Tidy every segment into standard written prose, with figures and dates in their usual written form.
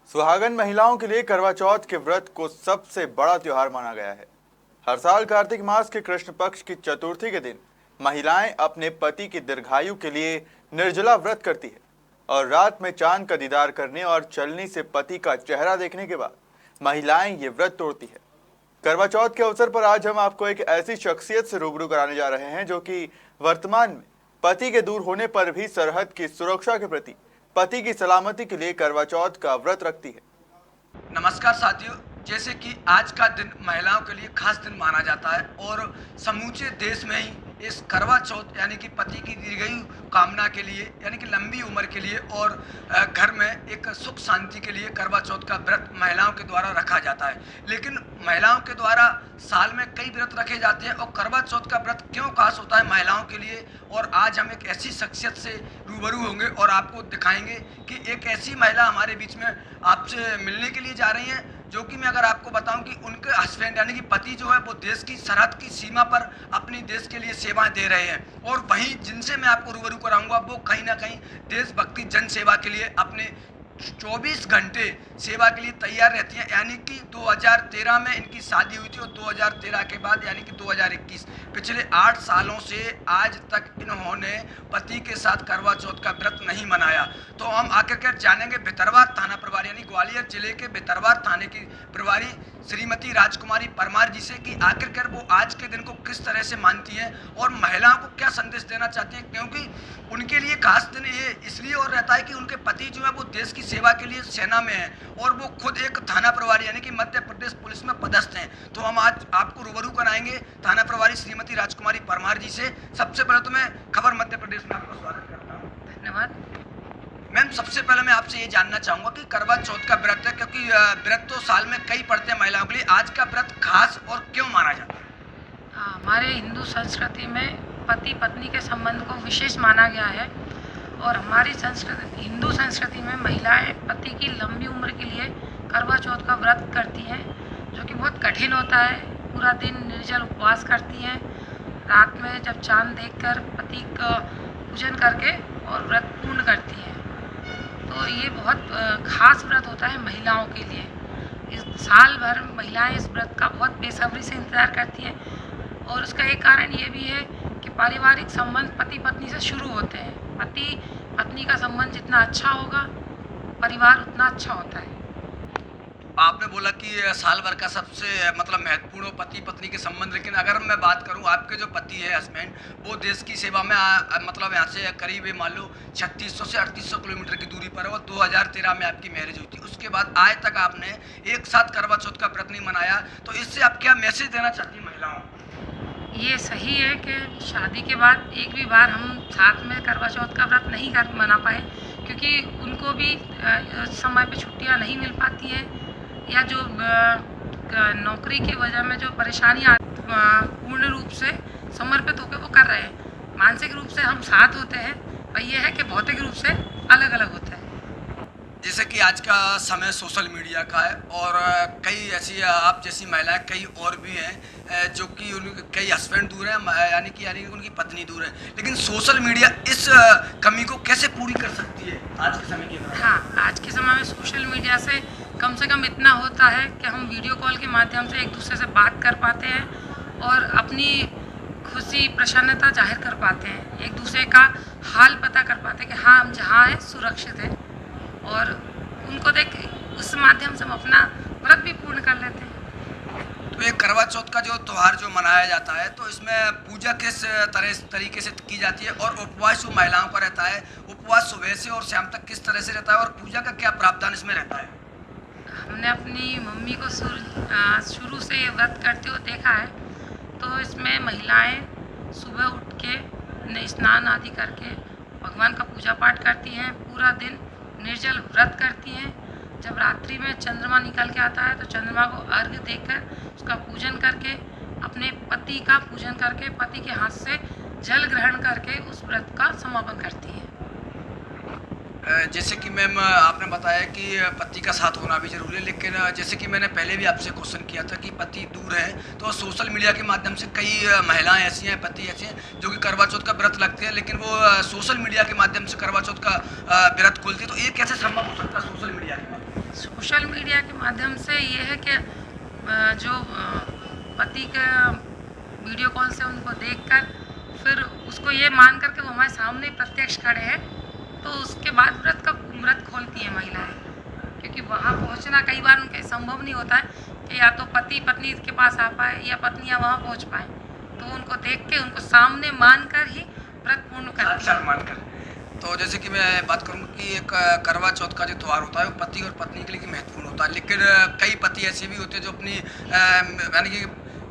सुहागन महिलाओं के लिए करवा चौथ के व्रत को सबसे बड़ा त्योहार माना गया है। हर साल कार्तिक मास के कृष्ण पक्ष की चतुर्थी के दिन महिलाएं अपने पति की दीर्घायु के लिए निर्जला व्रत करती है और रात में चांद का दीदार करने और चलनी से पति का चेहरा देखने के बाद महिलाएं ये व्रत तोड़ती है। करवा चौथ के अवसर पर आज हम आपको एक ऐसी शख्सियत से रूबरू कराने जा रहे हैं जो कि वर्तमान में पति के दूर होने पर भी सरहद की सुरक्षा के प्रति पति की सलामती के लिए करवा चौथ का व्रत रखती है। नमस्कार साथियों, जैसे कि आज का दिन महिलाओं के लिए खास दिन माना जाता है और समूचे देश में ही इस करवा चौथ यानी कि पति की दीर्घायु कामना के लिए यानी कि लंबी उम्र के लिए और घर में एक सुख शांति के लिए करवा चौथ का व्रत महिलाओं के द्वारा रखा जाता है। लेकिन महिलाओं के द्वारा साल में कई व्रत रखे जाते हैं और करवा चौथ का व्रत क्यों खास होता है महिलाओं के लिए, और आज हम एक ऐसी शख्सियत से रूबरू होंगे और आपको दिखाएंगे कि एक ऐसी महिला हमारे बीच में आपसे मिलने के लिए जा रही हैं जो कि मैं अगर आपको बताऊं कि उनके हस्बैंड यानी कि पति जो है वो देश की सरहद की सीमा पर अपनी देश के लिए सेवाएं दे रहे हैं और वहीं जिनसे मैं आपको रूबरू कराऊंगा वो कहीं ना कहीं देशभक्ति जन सेवा के लिए अपने 24 घंटे सेवा के लिए तैयार रहती हैं। यानी कि 2013 में इनकी शादी हुई थी और 2013 के बाद यानी कि 2021 पिछले 8 सालों से आज तक इन्होंने पति के साथ करवा चौथ का व्रत नहीं मनाया। तो हम आखिरकार जानेंगे भितरवार थाना प्रभारी यानी ग्वालियर जिले के भितरवार थाने की प्रभारी श्रीमती राजकुमारी परमार जी से कि आखिरकार वो आज के दिन को किस तरह से मानती हैं और महिलाओं को क्या संदेश देना चाहती हैं, क्योंकि उनके लिए खास दिन ये इसलिए और रहता है कि उनके पति जो है वो देश की सेवा के लिए सेना में हैं और वो खुद एक थाना प्रभारी यानी कि मध्य प्रदेश पुलिस में पदस्थ हैं। तो हम आज आपको रूबरू कराएंगे थाना प्रभारी श्रीमती राजकुमारी परमार जी से। सबसे पहले तो मैं खबर मध्य प्रदेश में आपका स्वागत करता हूँ। धन्यवाद मैम, सबसे पहले मैं आपसे ये जानना चाहूँगा कि करवा चौथ का व्रत है, क्योंकि व्रत तो साल में कई पड़ते हैं महिलाओं के लिए, आज का व्रत खास और क्यों माना जाता है? हमारे हिंदू संस्कृति में पति पत्नी के संबंध को विशेष माना गया है और हमारी संस्कृति हिंदू संस्कृति में महिलाएं पति की लंबी उम्र के लिए करवा चौथ का व्रत करती हैं, जो कि बहुत कठिन होता है। पूरा दिन निर्जल उपवास करती हैं, रात में जब चांद देखकर पति का पूजन करके और व्रत पूर्ण करती हैं। तो ये बहुत खास व्रत होता है महिलाओं के लिए। इस साल भर महिलाएं इस व्रत का बहुत बेसब्री से इंतज़ार करती हैं और उसका एक कारण ये भी है कि पारिवारिक संबंध पति पत्नी से शुरू होते हैं। पति पत्नी का संबंध जितना अच्छा होगा परिवार उतना अच्छा होता है। आपने बोला कि साल भर का सबसे महत्वपूर्ण पति पत्नी के संबंध, लेकिन अगर मैं बात करूं आपके जो पति है हस्बैंड वो देश की सेवा में यहाँ से करीब मान लो 3600 से 3800 किलोमीटर की दूरी पर है और 2013 में आपकी मैरिज हुई थी। उसके बाद आज तक आपने एक साथ करवा चौथ का व्रत नहीं मनाया, तो इससे आप क्या मैसेज देना चाहती हैं महिलाओं? ये सही है कि शादी के बाद एक भी बार हम साथ में करवा चौथ का व्रत नहीं कर मना पाए, क्योंकि उनको भी समय पे छुट्टियां नहीं मिल पाती हैं या जो नौकरी की वजह में जो परेशानियां पूर्ण रूप से समर्पित होकर वो कर रहे हैं। मानसिक रूप से हम साथ होते हैं और ये है कि भौतिक रूप से अलग अलग होता है। जैसे कि आज का समय सोशल मीडिया का है और कई ऐसी आप जैसी महिलाएं कई और भी हैं जो कि कई हस्बैंड दूर हैं यानी कि उनकी पत्नी दूर है, लेकिन सोशल मीडिया इस कमी को कैसे पूरी कर सकती है आज के समय के? हाँ, आज के समय में सोशल मीडिया से कम इतना होता है कि हम वीडियो कॉल के माध्यम से एक दूसरे से बात कर पाते हैं और अपनी खुशी प्रसन्नता जाहिर कर पाते हैं, एक दूसरे का हाल पता कर पाते हैं कि हाँ हम जहाँ हैं सुरक्षित हैं, और उनको देख उस माध्यम से हम अपना व्रत भी पूर्ण कर लेते हैं। तो ये करवा चौथ का जो त्यौहार जो मनाया जाता है तो इसमें पूजा किस तरीके से की जाती है और उपवास जो महिलाओं का रहता है, उपवास सुबह से और शाम तक किस तरह से रहता है और पूजा का क्या प्रावधान इसमें रहता है? हमने अपनी मम्मी को शुरू से ये व्रत करते हुए देखा है। तो इसमें महिलाएं सुबह उठ के स्नान आदि करके भगवान का पूजा पाठ करती हैं, पूरा दिन निर्जल व्रत करती हैं। जब रात्रि में चंद्रमा निकल के आता है तो चंद्रमा को अर्घ्य देकर उसका पूजन करके अपने पति का पूजन करके पति के हाथ से जल ग्रहण करके उस व्रत का समापन करती हैं। जैसे कि मैम आपने बताया कि पति का साथ होना भी जरूरी है, लेकिन जैसे कि मैंने पहले भी आपसे क्वेश्चन किया था कि पति दूर है, तो सोशल मीडिया के माध्यम से कई महिलाएं ऐसी हैं, पति ऐसे हैं जो कि करवा चौथ का व्रत लगते हैं, लेकिन वो सोशल मीडिया के माध्यम से करवा चौथ का व्रत खोलती है। तो ये कैसे संभव हो सकता है सोशल मीडिया के माध्यम? सोशल मीडिया के माध्यम से ये है कि जो पति के वीडियो कॉल से उनको देखकर फिर उसको ये मान कर के वो हमारे सामने प्रत्यक्ष खड़े हैं, तो उसके बाद व्रत खोलती हैं महिलाएं, क्योंकि वहाँ पहुँचना कई बार उनके संभव नहीं होता है कि या तो पति पत्नी के पास आ पाए या पत्नियाँ वहाँ पहुँच पाएँ, तो उनको देख के उनको सामने मान कर ही व्रत पूर्ण करती हैं। मानकर। तो जैसे कि मैं बात करूँ कि एक करवा चौथ का जो त्यौहार होता है वो पति और पत्नी के लिए महत्वपूर्ण होता है, लेकिन कई पति ऐसे भी होते हैं जो अपनी यानी कि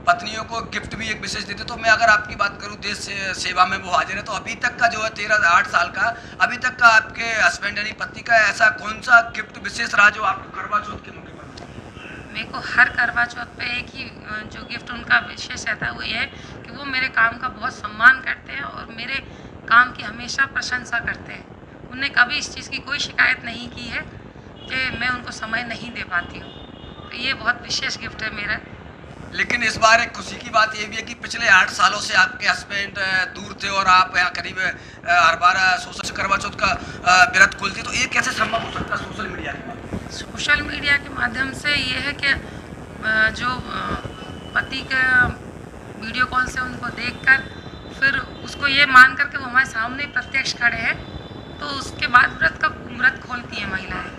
पत्नियों को गिफ्ट भी एक विशेष देते। तो मैं अगर आपकी बात करूँ देश सेवा में वो हाजिर है, तो अभी तक का जो है 8 साल का अभी तक का आपके हस्बैंड यानी पति का ऐसा कौन सा गिफ्ट विशेष रहा जो आपको करवा चौथ के मौके पर? मेरे को हर करवा चौथ पे एक ही जो गिफ्ट उनका विशेष रहता है वो ये है कि वो मेरे काम का बहुत सम्मान करते हैं और मेरे काम की हमेशा प्रशंसा करते हैं। उन्हें कभी इस चीज़ की कोई शिकायत नहीं की है कि मैं उनको समय नहीं दे पाती हूँ, तो ये बहुत विशेष गिफ्ट है मेरा। लेकिन इस बार एक खुशी की बात ये भी है कि पिछले 8 सालों से आपके हस्बैंड दूर थे और आप यहाँ करीब हर बार सोशल करवा चौथ का व्रत खोलती, तो ये कैसे संभव हो सकता है सोशल मीडिया के माध्यम? सोशल मीडिया के माध्यम से ये है कि जो पति के वीडियो कॉल से उनको देखकर फिर उसको ये मान कर के वो हमारे सामने प्रत्यक्ष खड़े हैं, तो उसके बाद व्रत खोलती हैं महिलाएं,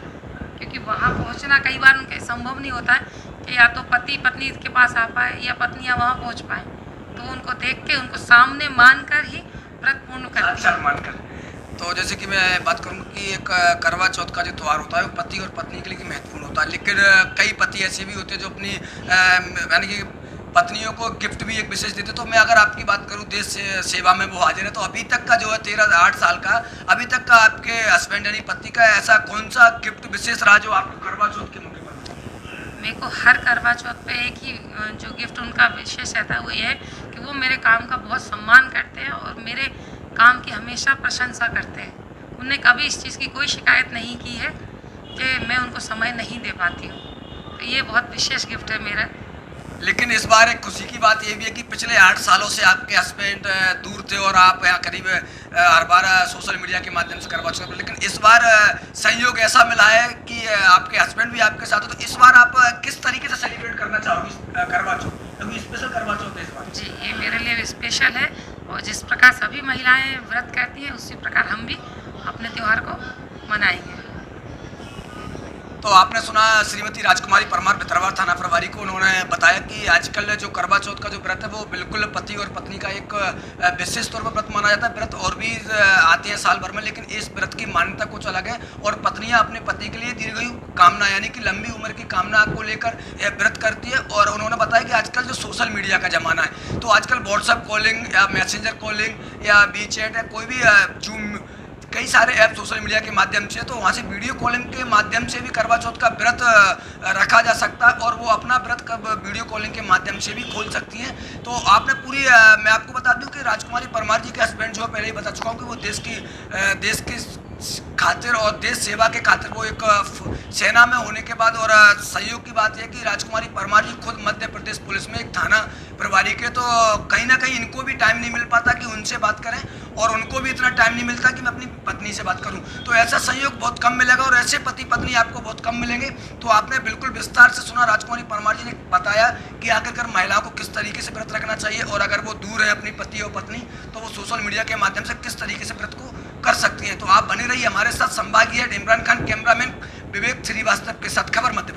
क्योंकि वहाँ पहुँचना कई बार उनके संभव नहीं होता है कि या तो पति पत्नी के पास आ पाए या पत्नियाँ वहाँ पहुँच पाएँ, तो उनको देख के उनको सामने मान कर ही व्रत पूर्ण करती हैं। मानकर। तो जैसे कि मैं बात करूँ कि एक करवा चौथ का जो त्यौहार होता है वो पति और पत्नी के लिए महत्वपूर्ण होता है, लेकिन कई पति ऐसे भी होते हैं जो अपनी यानी कि पत्नियों को गिफ्ट भी एक विशेष देते। तो मैं अगर आपकी बात करूँ देश सेवा में वो हाजिर है, तो अभी तक का जो है 8 साल का अभी तक का आपके हस्बैंड यानी पति का ऐसा कौन सा गिफ्ट विशेष रहा जो आपको करवा चौथ के मौके पर? मेरे को हर करवा चौथ पे एक ही जो गिफ्ट उनका विशेष रहता है वो ये है कि वो मेरे काम का बहुत सम्मान करते हैं और मेरे काम की हमेशा प्रशंसा करते हैं। उन्हें कभी इस चीज़ की कोई शिकायत नहीं की है कि मैं उनको समय नहीं दे पाती हूँ, तो ये बहुत विशेष गिफ्ट है मेरा। लेकिन इस बार एक खुशी की बात ये भी है कि पिछले 8 सालों से आपके हस्बैंड दूर थे और आप यहाँ करीब हर बार सोशल मीडिया के माध्यम से करवा चौथ, लेकिन इस बार संयोग ऐसा मिला है कि आपके हस्बैंड भी आपके साथ हो, तो इस बार आप किस तरीके से सेलिब्रेट करना चाहोगे करवा चौथ? क्योंकि स्पेशल करवा चौथ है इस बार। जी, ये मेरे लिए स्पेशल है और जिस प्रकार सभी महिलाएं व्रत करती हैं उसी प्रकार हम भी अपने त्यौहार को मनाएंगे। तो आपने सुना श्रीमती राजकुमारी परमार भितरवार थाना प्रभारी को, उन्होंने बताया कि आजकल जो करवा चौथ का जो व्रत है वो बिल्कुल पति और पत्नी का एक विशेष तौर पर व्रत माना जाता है। व्रत और भी आते हैं साल भर में, लेकिन इस व्रत की मान्यता कुछ अलग है और पत्नियां अपने पति के लिए दीर्घायु कामना यानी कि लंबी उम्र की कामना को लेकर व्रत करती है। और उन्होंने बताया कि आजकल जो सोशल मीडिया का ज़माना है, तो आजकल व्हाट्सएप कॉलिंग या मैसेंजर कॉलिंग या वीचैट या कोई भी जूम कई सारे ऐप सोशल मीडिया के माध्यम से, तो वहाँ से वीडियो कॉलिंग के माध्यम से भी करवा चौथ का व्रत रखा जा सकता है और वो अपना व्रत वीडियो कॉलिंग के माध्यम से भी खोल सकती हैं। तो आपने पूरी मैं आपको बता दूं कि राजकुमारी परमार जी के हस्बैंड जो पहले ही बता चुका हूँ कि वो देश की खातिर और देश सेवा के खातिर वो एक सेना में होने के बाद, और सहयोग की बात है कि राजकुमारी परमार जी खुद मध्य प्रदेश पुलिस में एक थाना प्रभारी के, तो कहीं ना कहीं इनको भी टाइम नहीं मिल पाता कि उनसे बात करें और उनको भी इतना टाइम नहीं मिलता कि मैं अपनी पत्नी से बात करूं। तो ऐसा सहयोग बहुत कम मिलेगा और ऐसे पति पत्नी आपको बहुत कम मिलेंगे। तो आपने बिल्कुल विस्तार से सुना, राजकुमारी परमार जी ने बताया कि आखिरकार महिलाओं को किस तरीके से व्रत रखना चाहिए और अगर वो दूर है अपनी पति और पत्नी तो वो सोशल मीडिया के माध्यम से किस तरीके से व्रत को कर सकती है। तो आप बने रहिए हमारे साथ। संभागिए इमरान खान, कैमरामैन विवेक श्रीवास्तव के साथ, खबर मध्य प्रदेश।